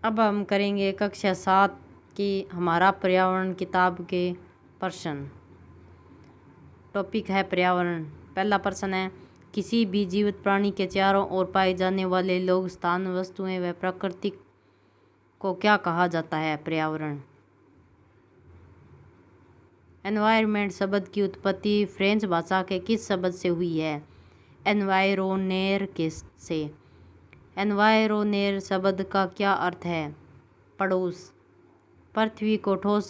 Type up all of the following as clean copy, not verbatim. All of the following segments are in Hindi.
अब हम करेंगे कक्षा 7 की हमारा पर्यावरण किताब के प्रश्न। टॉपिक है पर्यावरण। पहला प्रश्न है, किसी भी जीवित प्राणी के चारों ओर पाए जाने वाले लोग, स्थान, वस्तुएं व प्रकृति को क्या कहा जाता है? पर्यावरण। एनवायरमेंट शब्द की उत्पत्ति फ्रेंच भाषा के किस शब्द से हुई है? एनवायरोनेर के से। एनवायरोनेर शब्द का क्या अर्थ है? पड़ोस। पृथ्वी को ठोस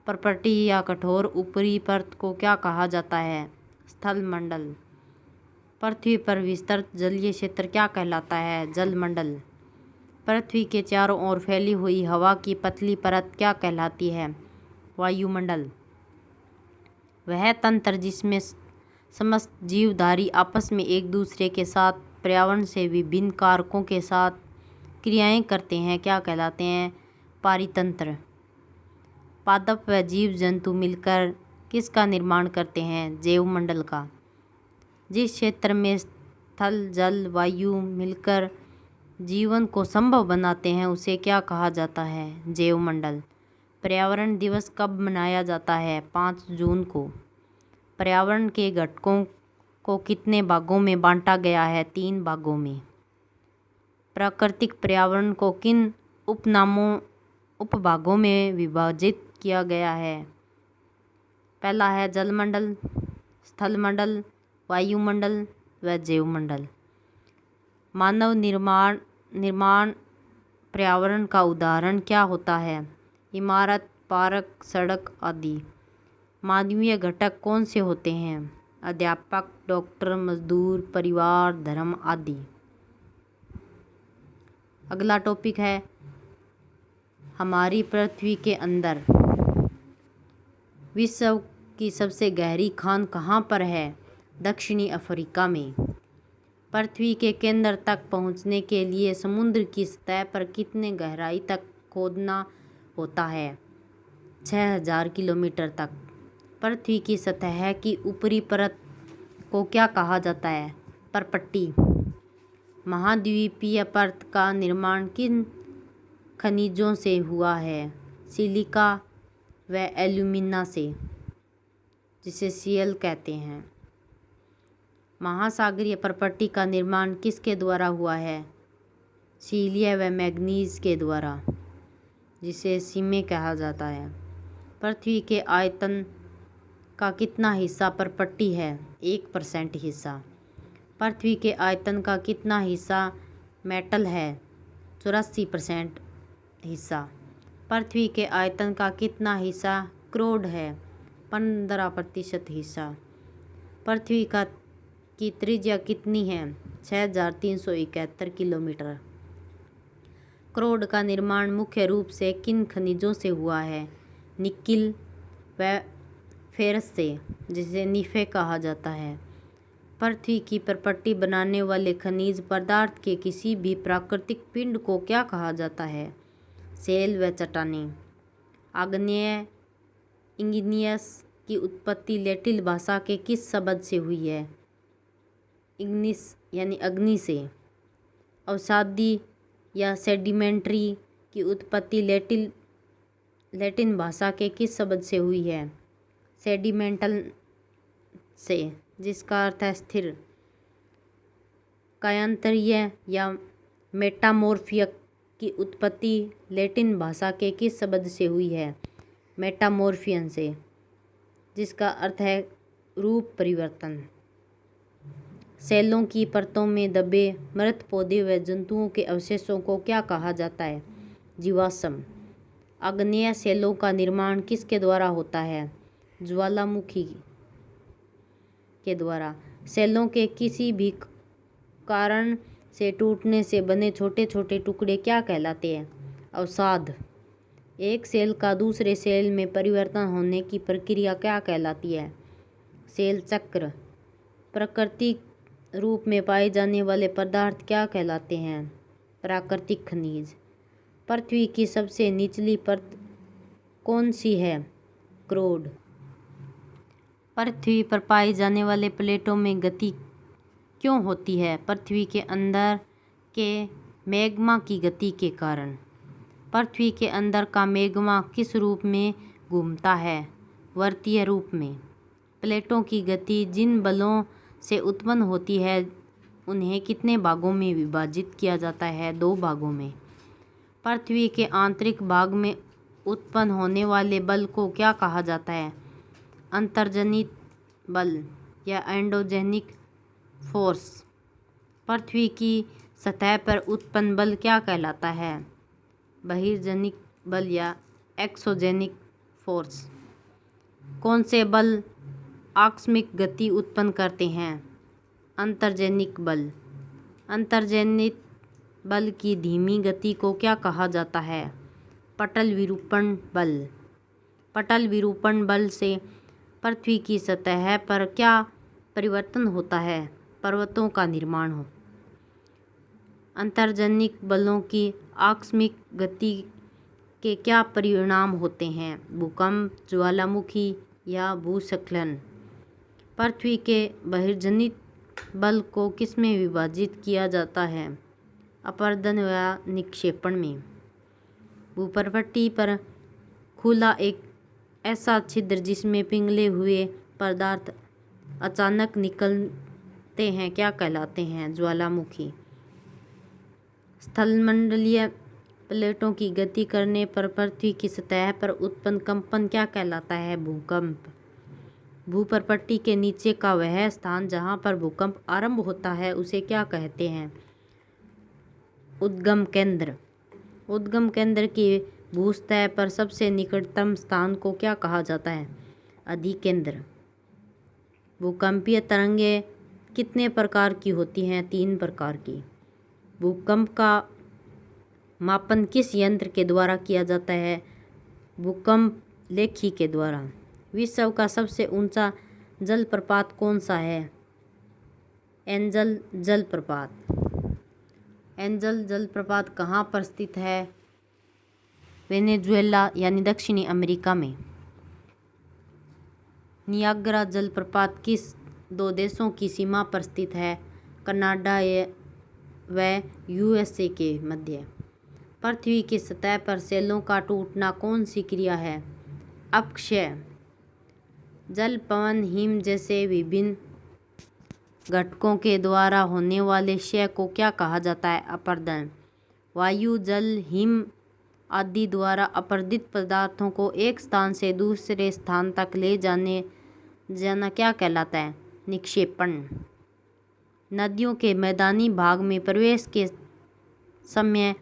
प्रपटी या कठोर ऊपरी परत को क्या कहा जाता है? स्थलमंडल। पृथ्वी पर विस्तृत जलीय क्षेत्र क्या कहलाता है? जलमंडल। पृथ्वी के चारों ओर फैली हुई हवा की पतली परत क्या कहलाती है? वायुमंडल। वह तंत्र जिसमें समस्त जीवधारी आपस में एक दूसरे के साथ पर्यावरण से विभिन्न कारकों के साथ क्रियाएं करते हैं क्या कहलाते हैं? पारितंत्र। पादप व जीव जंतु मिलकर किसका निर्माण करते हैं? जैवमंडल का। जिस क्षेत्र में स्थल, जल, वायु मिलकर जीवन को संभव बनाते हैं उसे क्या कहा जाता है? जैवमंडल। पर्यावरण दिवस कब मनाया जाता है? 5 जून को। पर्यावरण के घटकों को कितने भागों में बांटा गया है? 3 भागों में। प्राकृतिक पर्यावरण को किन उपभागों में विभाजित किया गया है? पहला है जलमंडल, स्थलमंडल, वायुमंडल व जैवमंडल। मानव निर्माण पर्यावरण का उदाहरण क्या होता है? इमारत, पार्क, सड़क आदि। मानवीय घटक कौन से होते हैं? अध्यापक, डॉक्टर, मजदूर, परिवार, धर्म आदि। अगला टॉपिक है, हमारी पृथ्वी के अंदर विश्व की सबसे गहरी खान कहाँ पर है? दक्षिणी अफ्रीका में। पृथ्वी के केंद्र तक पहुँचने के लिए समुद्र की सतह पर कितने गहराई तक खोदना होता है? 6000 किलोमीटर तक। पृथ्वी की सतह की ऊपरी परत को क्या कहा जाता है? परपट्टी। महाद्वीपीय परत का निर्माण किन खनिजों से हुआ है? सिलिका व एल्यूमिना से, जिसे Cl कहते हैं। महासागरीय परपट्टी का निर्माण किसके द्वारा हुआ है? सीलिया व मैग्नीज के द्वारा, जिसे सीमे कहा जाता है। पृथ्वी के आयतन का कितना हिस्सा परपट्टी है? 1% हिस्सा। पृथ्वी के आयतन का कितना हिस्सा मेटल है? 84% हिस्सा। पृथ्वी के आयतन का कितना हिस्सा क्रोड है? 15% हिस्सा। पृथ्वी की त्रिज्या कितनी है? 6371 किलोमीटर। क्रोड का निर्माण मुख्य रूप से किन खनिजों से हुआ है? निकिल व फेरस से, जिसे निफे कहा जाता है। पृथ्वी की परपट्टी बनाने वाले खनिज पदार्थ के किसी भी प्राकृतिक पिंड को क्या कहा जाता है? सेल व चट्टानें। आग्नेय इग्नियस की उत्पत्ति लैटिन भाषा के किस शब्द से हुई है? इग्निस यानी अग्नि से। अवसादी या सेडिमेंट्री की उत्पत्ति लैटिन भाषा के किस शब्द से हुई है? सेडिमेंटल से, जिसका अर्थ है स्थिर। कायांतरीय या मेटामॉर्फिक की उत्पत्ति लैटिन भाषा के किस शब्द से हुई है? मेटामॉर्फियन से, जिसका अर्थ है रूप परिवर्तन। सेलों की परतों में दबे मृत पौधे व जंतुओं के अवशेषों को क्या कहा जाता है? जीवाश्म। आग्नेय सेलों का निर्माण किसके द्वारा होता है? ज्वालामुखी के द्वारा। सेलों के किसी भी कारण से टूटने से बने छोटे छोटे टुकड़े क्या कहलाते हैं? अवसाद। एक सेल का दूसरे सेल में परिवर्तन होने की प्रक्रिया क्या कहलाती है? सेल चक्र। प्राकृतिक रूप में पाए जाने वाले पदार्थ क्या कहलाते हैं? प्राकृतिक खनिज। पृथ्वी की सबसे निचली परत कौन सी है? क्रोड। पृथ्वी पर पाए जाने वाले प्लेटों में गति क्यों होती है? पृथ्वी के अंदर के मैग्मा की गति के कारण। पृथ्वी के अंदर का मैग्मा किस रूप में घूमता है? वर्तीय रूप में। प्लेटों की गति जिन बलों से उत्पन्न होती है उन्हें कितने भागों में विभाजित किया जाता है? 2 भागों में। पृथ्वी के आंतरिक भाग में उत्पन्न होने वाले बल को क्या कहा जाता है? अंतर्जनित बल या एंडोजेनिक फोर्स। पृथ्वी की सतह पर उत्पन्न बल क्या कहलाता है? बहिर्जनिक बल या एक्सोजेनिक फोर्स। कौन से बल आकस्मिक गति उत्पन्न करते हैं? अंतर्जनिक बल। अंतर्जनित बल की धीमी गति को क्या कहा जाता है? पटल विरूपण बल। पटल विरूपण बल से पृथ्वी की सतह पर क्या परिवर्तन होता है? पर्वतों का निर्माण हो। अंतर्जनिक बलों की आकस्मिक गति के क्या परिणाम होते हैं? भूकंप, ज्वालामुखी या भूस्खलन। पृथ्वी के बहिर्जनित बल को किसमें विभाजित किया जाता है? अपरदन या निक्षेपण में। भूपटपट्टी पर खुला एक ऐसा छिद्र जिसमें पिघले हुए पदार्थ अचानक निकलते हैं क्या कहलाते हैं? ज्वालामुखी। स्थलमंडलीय प्लेटों की गति करने पर पृथ्वी की सतह पर उत्पन्न कंपन क्या कहलाता है? भूकंप। भूपटपट्टी के नीचे का वह स्थान जहाँ पर भूकंप आरंभ होता है उसे क्या कहते हैं? उद्गम केंद्र। उद्गम केंद्र की भूसतह पर सबसे निकटतम स्थान को क्या कहा जाता है? अधिकेंद्र। भूकंपीय तरंगें कितने प्रकार की होती हैं? 3 प्रकार की। भूकंप का मापन किस यंत्र के द्वारा किया जाता है? भूकंप लेखी के द्वारा। विश्व का सबसे ऊंचा जलप्रपात कौन सा है? एंजल जलप्रपात। एंजल जलप्रपात कहाँ पर स्थित है? वेनेजुएला यानी दक्षिणी अमेरिका में। नियाग्रा जलप्रपात किस 2 देशों की सीमा पर स्थित है? कनाडा व यूएसए के मध्य। पृथ्वी की सतह पर सेलों का टूटना कौन सी क्रिया है? अपक्षय। जल, पवन, हिम जैसे विभिन्न घटकों के द्वारा होने वाले क्षय को क्या कहा जाता है? अपरदन। वायु, जल, हिम आदि द्वारा अपरदित पदार्थों को एक स्थान से दूसरे स्थान तक ले जाना क्या कहलाता है? निक्षेपण। नदियों के मैदानी भाग में प्रवेश के समय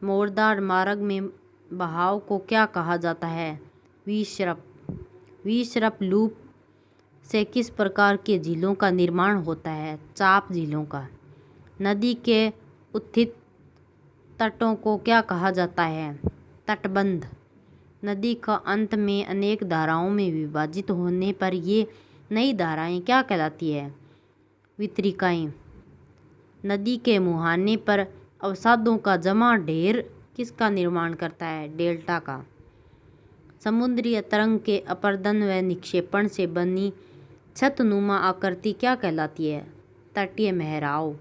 मोरदार मार्ग में बहाव को क्या कहा जाता है? विसर्प। विसर्प लूप से किस प्रकार के झीलों का निर्माण होता है? चाप झीलों का। नदी के उत्थित तटों को क्या कहा जाता है? तटबंध। नदी का अंत में अनेक धाराओं में विभाजित होने पर ये नई धाराएं क्या कहलाती है? वितरिकाएं। नदी के मुहाने पर अवसादों का जमा ढेर किसका निर्माण करता है? डेल्टा का। समुद्री तरंग के अपरदन व निक्षेपण से बनी छतनुमा आकृति क्या कहलाती है? तटीय महराव।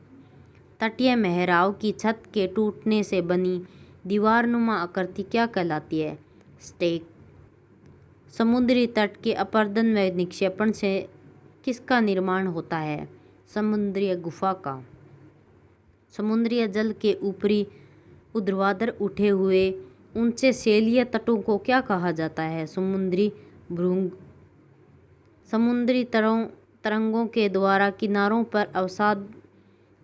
तटीय महराव की छत के टूटने से बनी दीवारनुमा आकृति क्या कहलाती है? स्टेक। समुद्री तट के अपरदन व निक्षेपण से किसका निर्माण होता है? समुद्रीय गुफा का। समुद्रीय जल के ऊपरी ऊर्ध्वाधर उठे हुए ऊंचे शैलीय तटों को क्या कहा जाता है? समुद्री भृंग। समुद्री तरंगों के द्वारा किनारों पर अवसाद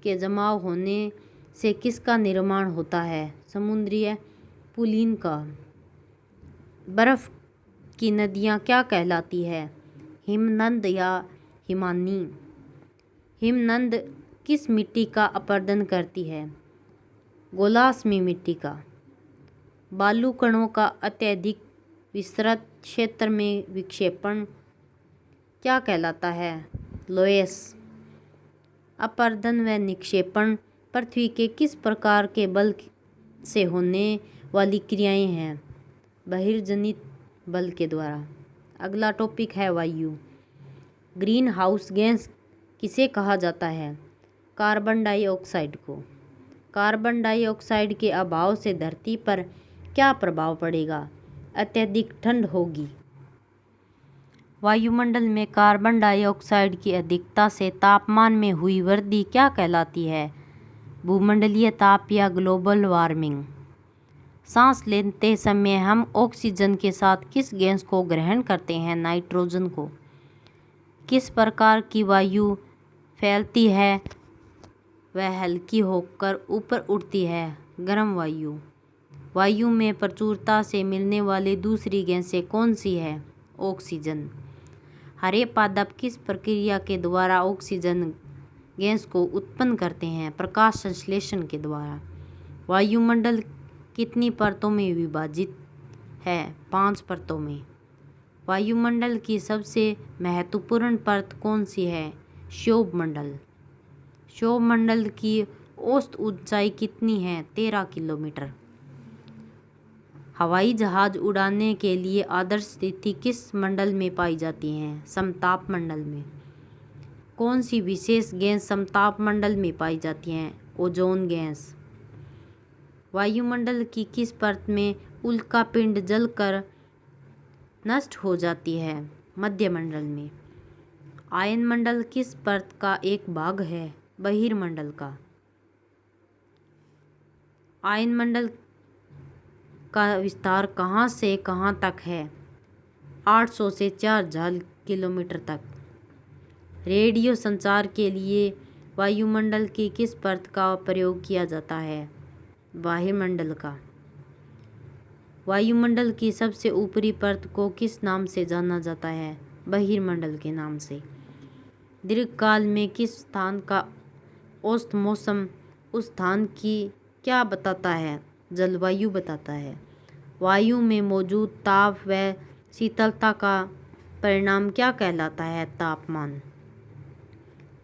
के जमाव होने से किसका निर्माण होता है? समुद्रीय पुलिन का। बर्फ की नदियाँ क्या कहलाती है? हिमनद या हिमानी। हिमनद किस मिट्टी का अपरदन करती है? गोलाश्मी मिट्टी का। बालू कणों का अत्यधिक विस्तृत क्षेत्र में विक्षेपण क्या कहलाता है? लोएस। अपरदन व निक्षेपण पृथ्वी के किस प्रकार के बल से होने वाली क्रियाएं हैं? बहिर्जनित बल के द्वारा। अगला टॉपिक है वायु। ग्रीन हाउस गैस किसे कहा जाता है? कार्बन डाइऑक्साइड को। कार्बन डाइऑक्साइड के अभाव से धरती पर क्या प्रभाव पड़ेगा? अत्यधिक ठंड होगी। वायुमंडल में कार्बन डाइऑक्साइड की अधिकता से तापमान में हुई वृद्धि क्या कहलाती है? भूमंडलीय ताप या ग्लोबल वार्मिंग। सांस लेते समय हम ऑक्सीजन के साथ किस गैस को ग्रहण करते हैं? नाइट्रोजन को। किस प्रकार की वायु फैलती है वह हल्की होकर ऊपर उड़ती है? गर्म वायु। वायु में प्रचुरता से मिलने वाली दूसरी गैसें कौन सी है? ऑक्सीजन। हरे पादप किस प्रक्रिया के द्वारा ऑक्सीजन गैस को उत्पन्न करते हैं? प्रकाश संश्लेषण के द्वारा। वायुमंडल कितनी परतों में विभाजित है? 5 परतों में। वायुमंडल की सबसे महत्वपूर्ण परत कौन सी है? क्षोभ मंडल। क्षोभ मंडल की औसत ऊंचाई कितनी है? 13 किलोमीटर। हवाई जहाज उड़ाने के लिए आदर्श स्थिति किस मंडल में पाई जाती है? समताप मंडल में। कौन सी विशेष गैस समताप मंडल में पाई जाती है? Ozone gas. वायुमंडल की किस परत में उल्कापिंड जलकर नष्ट हो जाती है? मध्य मंडल में। आयनमंडल किस परत का एक भाग है? बहिर्मंडल का। आयनमंडल का विस्तार कहाँ से कहाँ तक है? 800 से 4000 किलोमीटर तक। रेडियो संचार के लिए वायुमंडल की किस परत का प्रयोग किया जाता है? बाह्यमंडल का। वायुमंडल की सबसे ऊपरी परत को किस नाम से जाना जाता है? बहिर्मंडल के नाम से। दीर्घकाल में किस स्थान का औसत मौसम उस स्थान की क्या बताता है? जलवायु बताता है। वायु में मौजूद ताप व शीतलता का परिणाम क्या कहलाता है? तापमान।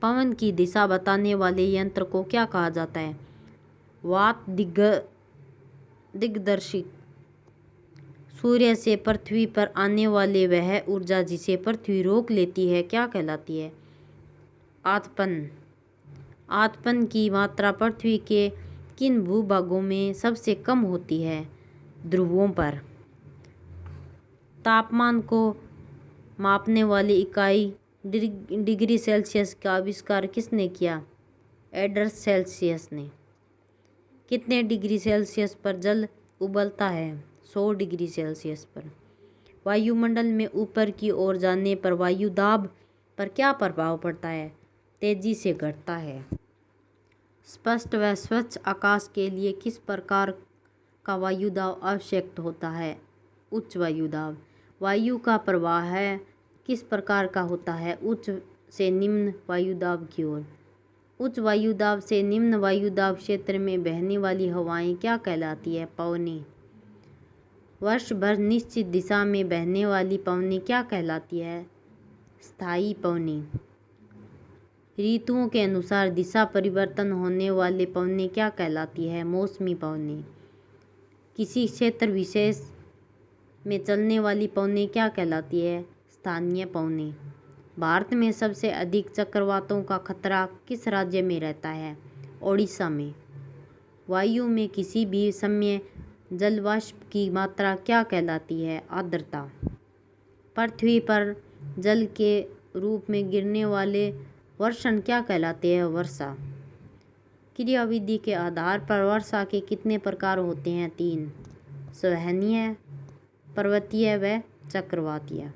पवन की दिशा बताने वाले यंत्र को क्या कहा जाता है? वात दिग्दर्शी। सूर्य से पृथ्वी पर आने वाले वह ऊर्जा जिसे पृथ्वी रोक लेती है क्या कहलाती है? आतपन। आतपन की मात्रा पृथ्वी के किन भूभागों में सबसे कम होती है? ध्रुवों पर। तापमान को मापने वाली इकाई डिग्री सेल्सियस का आविष्कार किसने किया? एडवर्ड सेल्सियस ने। कितने डिग्री सेल्सियस पर जल उबलता है? 100 डिग्री सेल्सियस पर। वायुमंडल में ऊपर की ओर जाने पर वायु दाब पर क्या प्रभाव पड़ता है? तेजी से घटता है। स्पष्ट व स्वच्छ आकाश के लिए किस प्रकार का वायु दाब आवश्यक होता है? उच्च वायु दाब। वायु का प्रवाह है किस प्रकार का होता है? उच्च से निम्न वायु दाब की ओर। उच्च वायु दाब से निम्न वायु दाब क्षेत्र में बहने वाली हवाएं क्या कहलाती है? पवनें। वर्ष भर निश्चित दिशा में बहने वाली पवनें क्या कहलाती है? स्थायी पवनें। ऋतुओं के अनुसार दिशा परिवर्तन होने वाले पवनें क्या कहलाती है? मौसमी पवनें। किसी क्षेत्र विशेष में चलने वाली पवनें क्या कहलाती है? स्थानीय पवनें। भारत में सबसे अधिक चक्रवातों का खतरा किस राज्य में रहता है? ओडिशा में। वायु में किसी भी समय जलवाष्प की मात्रा क्या कहलाती है? आर्द्रता। पृथ्वी पर जल के रूप में गिरने वाले वर्षण क्या कहलाते हैं? वर्षा। क्रियाविधि के आधार पर वर्षा के कितने प्रकार होते हैं? 3। संवहनीय, पर्वतीय व चक्रवातीय।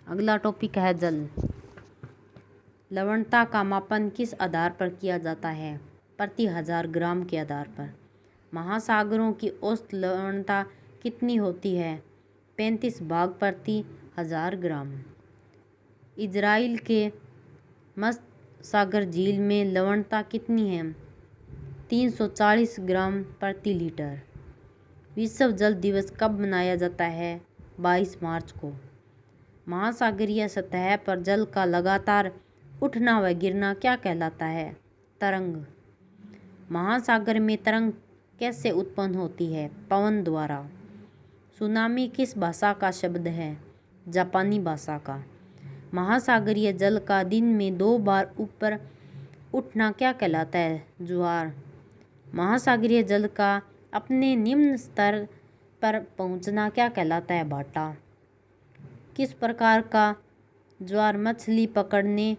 अगला टॉपिक है जल। लवणता का मापन किस आधार पर किया जाता है? प्रति 1000 ग्राम के आधार पर। महासागरों की औसत लवणता कितनी होती है? 35 भाग प्रति 1000 ग्राम। इजराइल के मत्स्य सागर झील में लवणता कितनी है? 340 ग्राम प्रति लीटर। विश्व जल दिवस कब मनाया जाता है? 22 मार्च को। महासागरीय सतह पर जल का लगातार उठना व गिरना क्या कहलाता है? तरंग। महासागर में तरंग कैसे उत्पन्न होती है? पवन द्वारा। सुनामी किस भाषा का शब्द है? जापानी भाषा का। महासागरीय जल का दिन में 2 बार ऊपर उठना क्या कहलाता है? ज्वार। महासागरीय जल का अपने निम्न स्तर पर पहुंचना क्या कहलाता है? भाटा। किस प्रकार का ज्वार मछली पकड़ने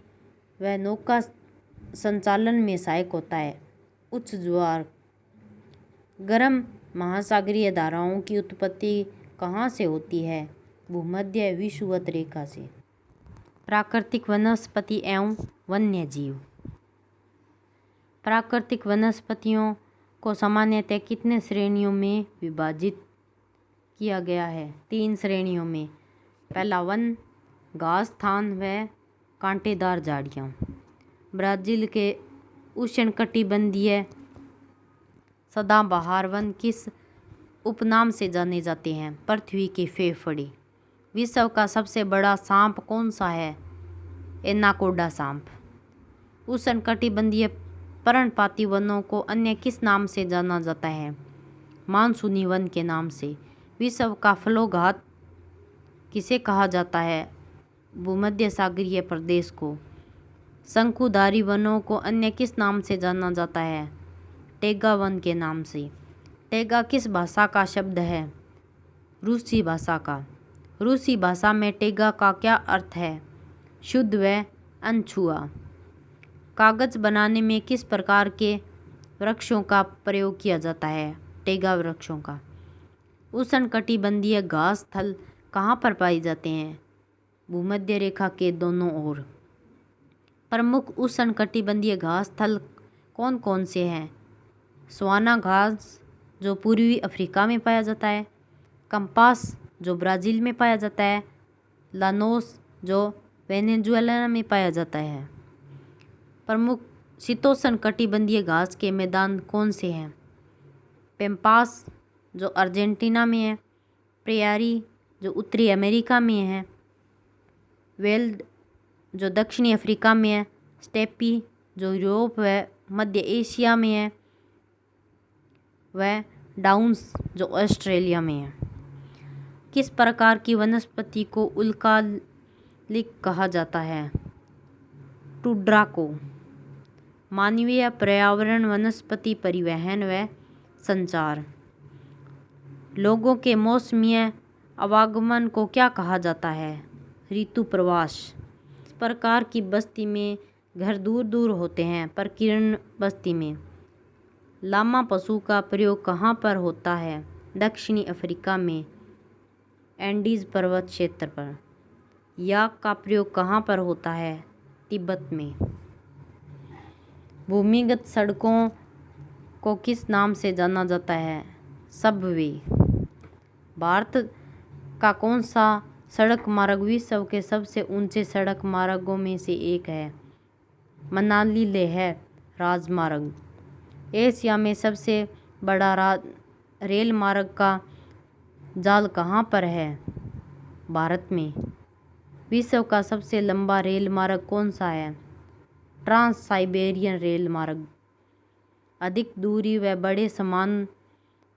व नौका संचालन में सहायक होता है? उच्च ज्वार। गर्म महासागरीय धाराओं की उत्पत्ति कहाँ से होती है? भूमध्य विषुवत रेखा से। प्राकृतिक वनस्पति एवं वन्यजीव। प्राकृतिक वनस्पतियों को सामान्यतः कितने श्रेणियों में विभाजित किया गया है? 3 श्रेणियों में। पहला वन, घास, थान व कांटेदार झाड़ियाँ। ब्राज़ील के उष्णकटिबंधीय सदाबहार वन किस उपनाम से जाने जाते हैं? पृथ्वी के फेफड़े। विश्व का सबसे बड़ा सांप कौन सा है? एनाकोडा सांप। उष्णकटिबंधीय पर्णपाती वनों को अन्य किस नाम से जाना जाता है? मानसूनी वन के नाम से। विश्व का फलोघात किसे कहा जाता है? भूमध्य सागरीय प्रदेश को। शंकुधारी वनों को अन्य किस नाम से जाना जाता है? टैगा वन के नाम से। टैगा किस भाषा का शब्द है? रूसी भाषा का। रूसी भाषा में टैगा का क्या अर्थ है? शुद्ध व अनछुआ। कागज बनाने में किस प्रकार के वृक्षों का प्रयोग किया जाता है? टैगा वृक्षों का। उष्णकटिबंधीय घास स्थल कहाँ पर पाए जाते हैं? भूमध्य रेखा के दोनों ओर। प्रमुख उष्णकटिबंधीय घास स्थल कौन कौन से हैं? सवाना घास जो पूर्वी अफ्रीका में पाया जाता है, कंपास जो ब्राज़ील में पाया जाता है, लानोस जो वेनेजुएला में पाया जाता है। प्रमुख शीतोष्णकटिबंधीय घास के मैदान कौन से हैं? पेम्पास जो अर्जेंटीना में है, प्रेयरी जो उत्तरी अमेरिका में है, वेल्ड जो दक्षिणी अफ्रीका में है, स्टेपी जो यूरोप व मध्य एशिया में है, व डाउन्स जो ऑस्ट्रेलिया में है। किस प्रकार की वनस्पति को उल्कालिक कहा जाता है? टुड्रा को। मानवीय पर्यावरण, वनस्पति, परिवहन व संचार। लोगों के मौसमीय आवागमन को क्या कहा जाता है? ऋतु प्रवास। इस प्रकार की बस्ती में घर दूर दूर होते हैं, प्रकीर्ण बस्ती में। लामा पशु का प्रयोग कहाँ पर होता है? दक्षिणी अफ्रीका में, एंडीज पर्वत क्षेत्र पर। याक का प्रयोग कहाँ पर होता है? तिब्बत में। भूमिगत सड़कों को किस नाम से जाना जाता है? सबवे। भारत का कौन सा सड़क मार्ग विश्व के सबसे ऊंचे सड़क मार्गों में से एक है? मनाली लेह राजमार्ग। एशिया में सबसे बड़ा रेल मार्ग का जाल कहाँ पर है? भारत में। विश्व का सबसे लंबा रेल मार्ग कौन सा है? ट्रांस साइबेरियन रेल मार्ग। अधिक दूरी व बड़े सामान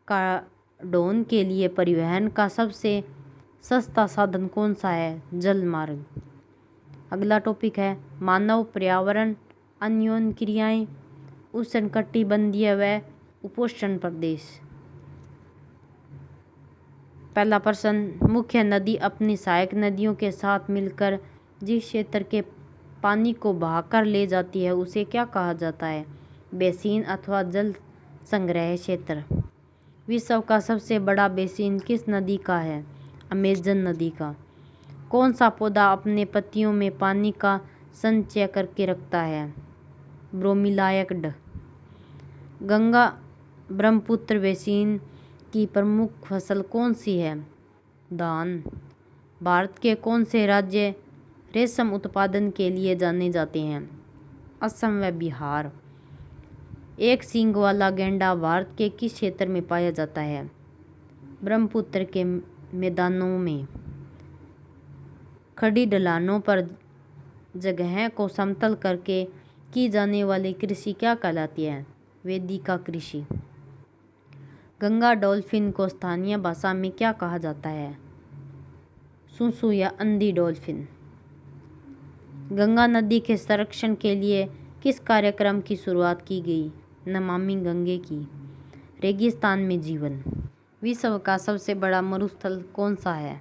का ढोने के लिए परिवहन का सबसे सस्ता साधन कौन सा है? जल मार्ग। अगला टॉपिक है मानव पर्यावरण अन्योन्य क्रियाएं, उष्णकटिबंधीय व उपोष्ण प्रदेश। पहला प्रश्न, मुख्य नदी अपनी सहायक नदियों के साथ मिलकर जिस क्षेत्र के पानी को बहाकर ले जाती है उसे क्या कहा जाता है? बेसिन अथवा जल संग्रह क्षेत्र। विश्व का सबसे बड़ा बेसिन किस नदी का है? अमेजन नदी का। कौन सा पौधा अपने पत्तियों में पानी का संचय करके रखता है? ब्रोमीलाइड। गंगा ब्रह्मपुत्र बेसिन की प्रमुख फसल कौन सी है? धान। भारत के कौन से राज्य रेशम उत्पादन के लिए जाने जाते हैं? असम व बिहार। एक सींग वाला गैंडा भारत के किस क्षेत्र में पाया जाता है? ब्रह्मपुत्र के मैदानों में। खड़ी ढलानों पर जगह को समतल करके की जाने वाली कृषि क्या कहलाती है? वेदिका कृषि। गंगा डॉल्फिन को स्थानीय भाषा में क्या कहा जाता है? सुसु या अंधी डॉल्फिन। गंगा नदी के संरक्षण के लिए किस कार्यक्रम की शुरुआत की गई? नमामि गंगे की। रेगिस्तान में जीवन। विश्व का सबसे बड़ा मरुस्थल कौन सा है?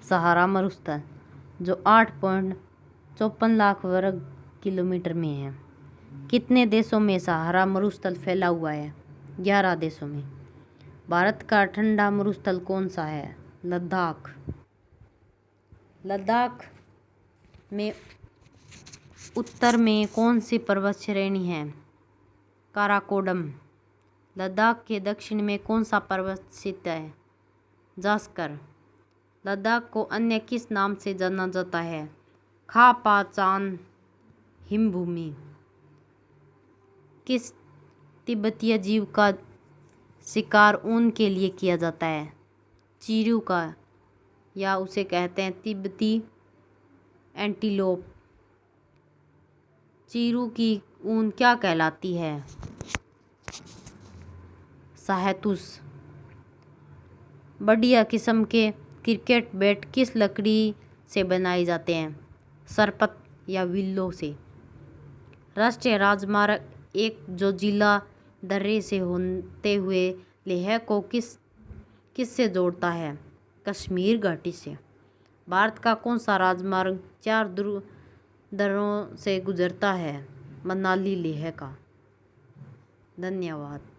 सहारा मरुस्थल, जो 8.54 लाख वर्ग किलोमीटर में है। कितने देशों में सहारा मरुस्थल फैला हुआ है? 11 देशों में। भारत का ठंडा मरुस्थल कौन सा है? लद्दाख। लद्दाख में उत्तर में कौन सी पर्वत श्रेणी है? काराकोरम। लद्दाख के दक्षिण में कौन सा पर्वत स्थित है? जास्कर। लद्दाख को अन्य किस नाम से जाना जाता है? खा पा चान हिमभूमि। किस तिब्बतीय जीव का शिकार ऊन के लिए किया जाता है? चीरू का, या उसे कहते हैं तिब्बती एंटीलोप। चीरू की ऊन क्या कहलाती है? शाहतूश। बढ़िया किस्म के क्रिकेट बैट किस लकड़ी से बनाए जाते हैं? सरपत या विल्लो से। राष्ट्रीय राजमार्ग 1 जो जिला दर्रे से होते हुए लेह को किस से जोड़ता है? कश्मीर घाटी से। भारत का कौन सा राजमार्ग 4 दर्रों से गुजरता है? मनाली लेह का। धन्यवाद।